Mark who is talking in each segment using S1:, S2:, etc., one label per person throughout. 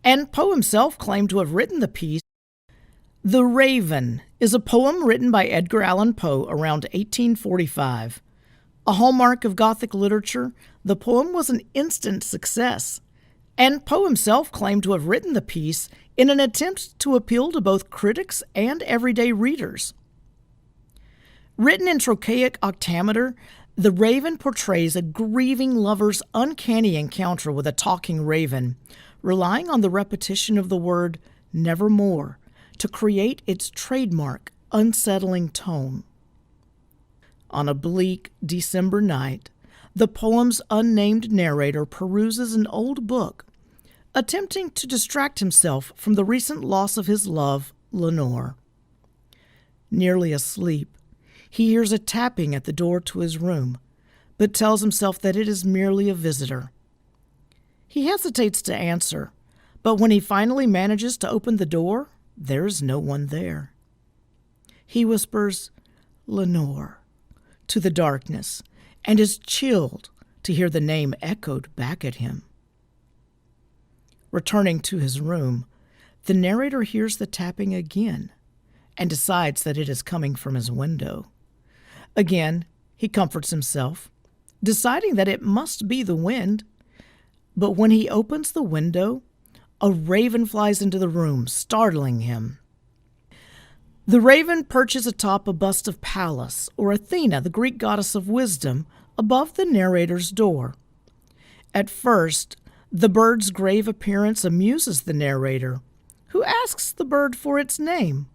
S1: and Poe himself claimed to have written the piece. The Raven is a poem written by Edgar Allan Poe around 1845. A hallmark of Gothic literature, the poem was an instant success, and Poe himself claimed to have written the piece in an attempt to appeal to both critics and everyday readers. Written in trochaic octameter, The Raven portrays a grieving lover's uncanny encounter with a talking raven, relying on the repetition of the word nevermore to create its trademark, unsettling tone. On a bleak December night, the poem's unnamed narrator peruses an old book, attempting to distract himself from the recent loss of his love, Lenore. Nearly asleep, he hears a tapping at the door to his room, but tells himself that it is merely a visitor. He hesitates to answer, but when he finally manages to open the door, there is no one there. He whispers, "Lenore," to the darkness, and is chilled to hear the name echoed back at him. Returning to his room, the narrator hears the tapping again and decides that it is coming from his window. Again, he comforts himself, deciding that it must be the wind. But when he opens the window, a raven flies into the room, startling him. The raven perches atop a bust of Pallas, or Athena, the Greek goddess of wisdom, above the narrator's door. At first, the bird's grave appearance amuses the narrator, who asks the bird for its name.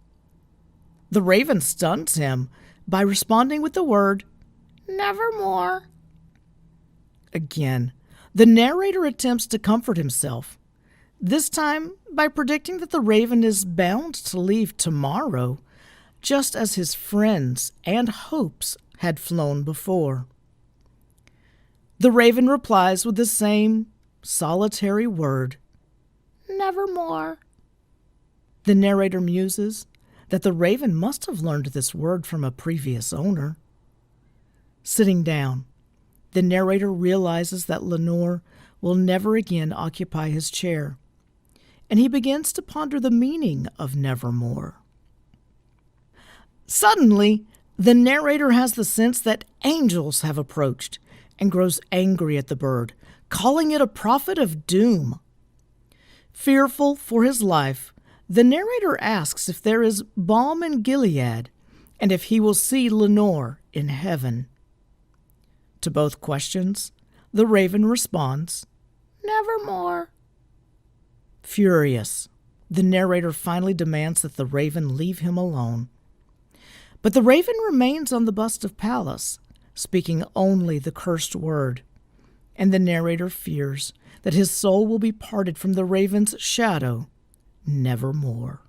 S1: The raven stuns him by responding with the word, "Nevermore." Again, the narrator attempts to comfort himself, this time by predicting that the raven is bound to leave tomorrow, just as his friends and hopes had flown before. The raven replies with the same solitary word, "Nevermore." The narrator muses that the raven must have learned this word from a previous owner. Sitting down, the narrator realizes that Lenore will never again occupy his chair, and he begins to ponder the meaning of nevermore. Suddenly, the narrator has the sense that angels have approached and grows angry at the bird, calling it a prophet of doom. Fearful for his life, the narrator asks if there is balm in Gilead and if he will see Lenore in heaven. To both questions, the raven responds, "Nevermore." Furious, the narrator finally demands that the raven leave him alone. But the raven remains on the bust of Pallas, speaking only the cursed word, and the narrator fears that his soul will be parted from the raven's shadow nevermore.